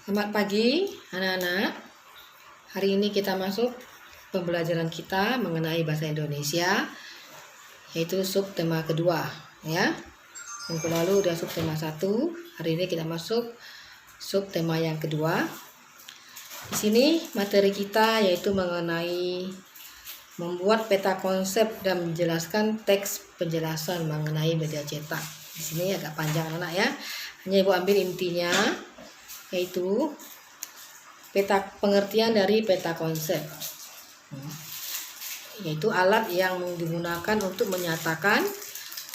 Selamat pagi anak-anak. Hari ini kita masuk pembelajaran kita mengenai bahasa Indonesia, yaitu subtema kedua ya. Minggu lalu udah subtema 1, hari ini kita masuk subtema yang kedua. Di sini materi kita yaitu mengenai membuat peta konsep dan menjelaskan teks penjelasan mengenai media cetak. Di sini agak panjang anak ya. Hanya Ibu ambil intinya, yaitu pengertian dari peta konsep, yaitu alat yang digunakan untuk menyatakan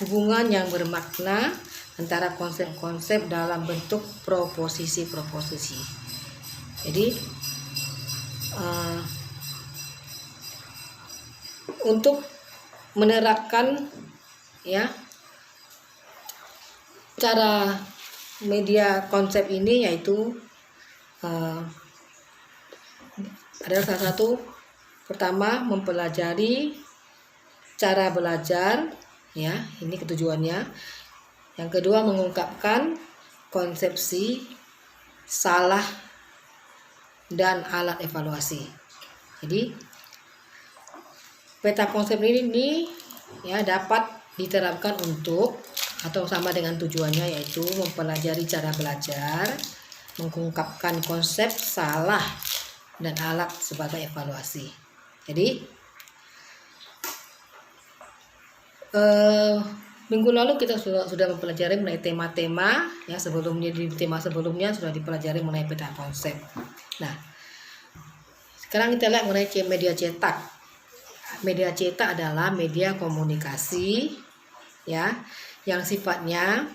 hubungan yang bermakna antara konsep-konsep dalam bentuk proposisi-proposisi. Jadi untuk menerapkan ya cara media konsep ini, yaitu adalah salah satu pertama mempelajari cara belajar ya, ini ketujuannya. Yang kedua mengungkapkan konsepsi, salah, dan alat evaluasi. Jadi peta konsep ini ya dapat diterapkan untuk atau sama dengan tujuannya, yaitu mempelajari cara belajar, mengungkapkan konsep, salah, dan alat sebagai evaluasi. Jadi minggu lalu kita sudah mempelajari mengenai tema-tema ya. Sebelumnya di tema sebelumnya sudah dipelajari mengenai peta konsep. Nah, sekarang kita lihat mengenai media cetak. Media cetak adalah media komunikasi ya, yang sifatnya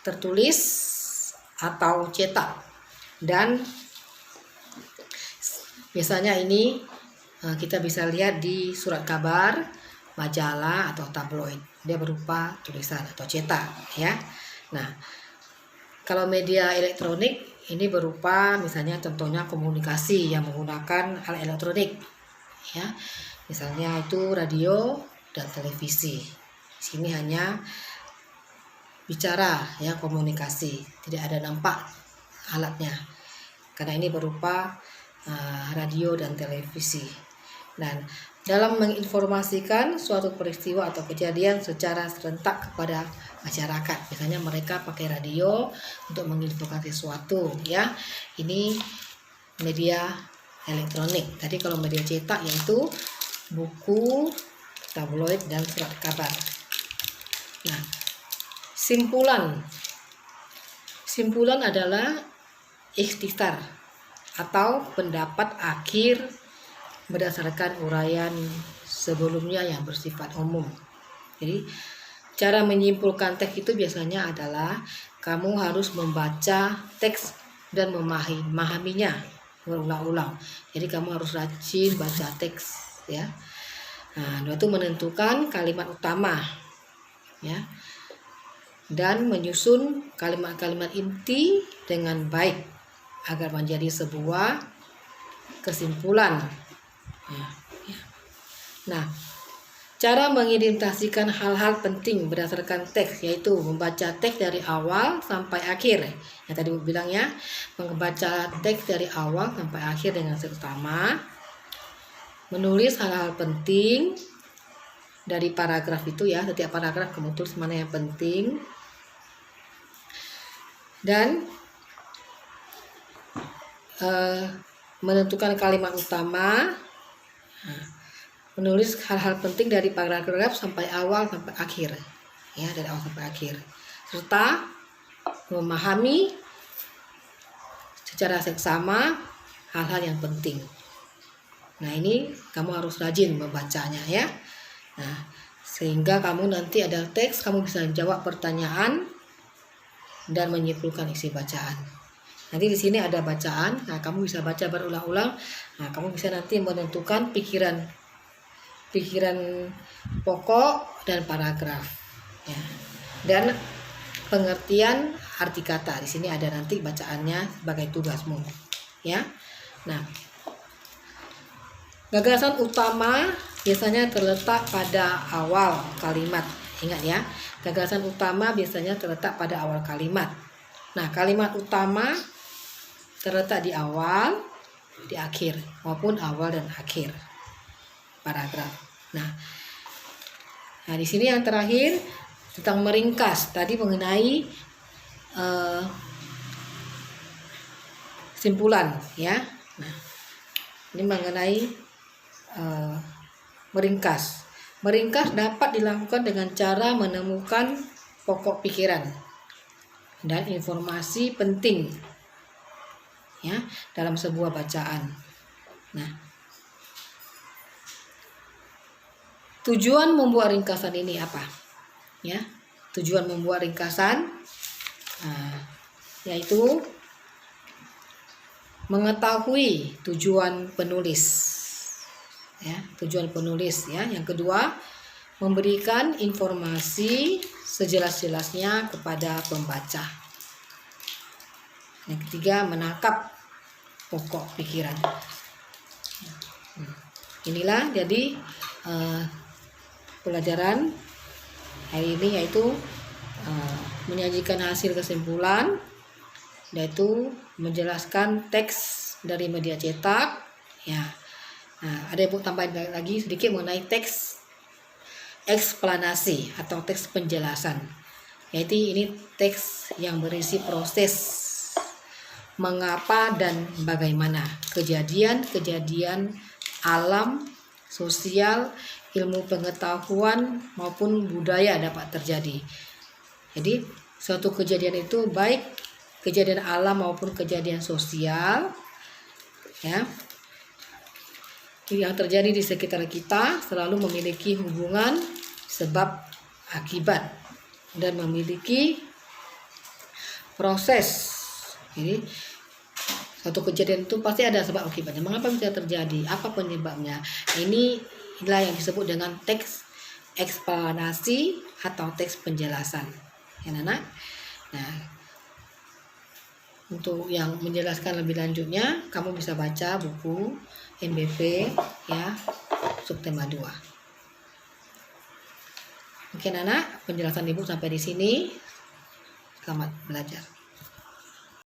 tertulis atau cetak, dan biasanya ini kita bisa lihat di surat kabar, majalah, atau tabloid. Dia berupa tulisan atau cetak ya. Nah, kalau media elektronik ini berupa misalnya contohnya komunikasi yang menggunakan alat elektronik ya. Misalnya itu radio dan televisi. Di sini hanya bicara ya, komunikasi, tidak ada nampak alatnya karena ini berupa radio dan televisi. Dan dalam menginformasikan suatu peristiwa atau kejadian secara serentak kepada masyarakat, misalnya mereka pakai radio untuk menginfokan sesuatu ya, ini media elektronik. Tadi kalau media cetak yaitu buku, tabloid, dan surat kabar. Nah, simpulan adalah ikhtisar atau pendapat akhir berdasarkan uraian sebelumnya yang bersifat umum. Jadi cara menyimpulkan teks itu biasanya adalah kamu harus membaca teks dan memahaminya berulang-ulang. Jadi kamu harus rajin baca teks ya. Nah, itu menentukan kalimat utama ya, dan menyusun kalimat-kalimat inti dengan baik agar menjadi sebuah kesimpulan ya. Nah, cara mengidentifikasikan hal-hal penting berdasarkan teks, yaitu membaca teks dari awal sampai akhir. Yang tadi Bu bilang ya, membaca teks dari awal sampai akhir dengan seksama, menulis hal-hal penting dari paragraf itu ya, setiap paragraf kamu tulis mana yang penting, dan menentukan kalimat utama, menulis hal-hal penting dari paragraf sampai awal sampai akhir ya, dari awal sampai akhir, serta memahami secara seksama hal-hal yang penting. Nah, ini kamu harus rajin membacanya ya. Nah, sehingga kamu nanti ada teks, kamu bisa jawab pertanyaan dan menyimpulkan isi bacaan. Nanti di sini ada bacaan, nah kamu bisa baca berulang-ulang. Nah, kamu bisa nanti menentukan pikiran pokok dan paragraf ya. Dan pengertian arti kata. Di sini ada nanti bacaannya sebagai tugasmu ya. Nah, gagasan utama biasanya terletak pada awal kalimat. Ingat ya, gagasan utama biasanya terletak pada awal kalimat. Nah, kalimat utama terletak di awal, di akhir, maupun awal dan akhir paragraf. Nah, di sini yang terakhir tentang meringkas. Tadi mengenai simpulan, ya. Nah, ini mengenai meringkas. Meringkas dapat dilakukan dengan cara menemukan pokok pikiran dan informasi penting, ya, dalam sebuah bacaan. Nah, tujuan membuat ringkasan ini apa? Ya, tujuan membuat ringkasan yaitu mengetahui tujuan penulis. Ya, tujuan penulis, ya. Yang kedua, memberikan informasi sejelas-jelasnya kepada pembaca. Yang ketiga, menangkap pokok pikiran. Inilah jadi pelajaran hari ini, yaitu menyajikan hasil kesimpulan, yaitu menjelaskan teks dari media cetak, ya. Nah, ada ibu tambahin lagi sedikit mengenai teks eksplanasi atau teks penjelasan, yaitu ini teks yang berisi proses mengapa dan bagaimana kejadian-kejadian alam, sosial, ilmu pengetahuan maupun budaya dapat terjadi. Jadi suatu kejadian itu baik kejadian alam maupun kejadian sosial, ya, yang terjadi di sekitar kita selalu memiliki hubungan sebab akibat dan memiliki proses. Jadi satu kejadian itu pasti ada sebab akibatnya. Mengapa bisa terjadi? Apa penyebabnya? Inilah yang disebut dengan teks eksplanasi atau teks penjelasan, ya, anak. Nah, untuk yang menjelaskan lebih lanjutnya, kamu bisa baca buku NBP, ya, subtema 2. Mungkin anak, penjelasan ibu sampai di sini. Selamat belajar.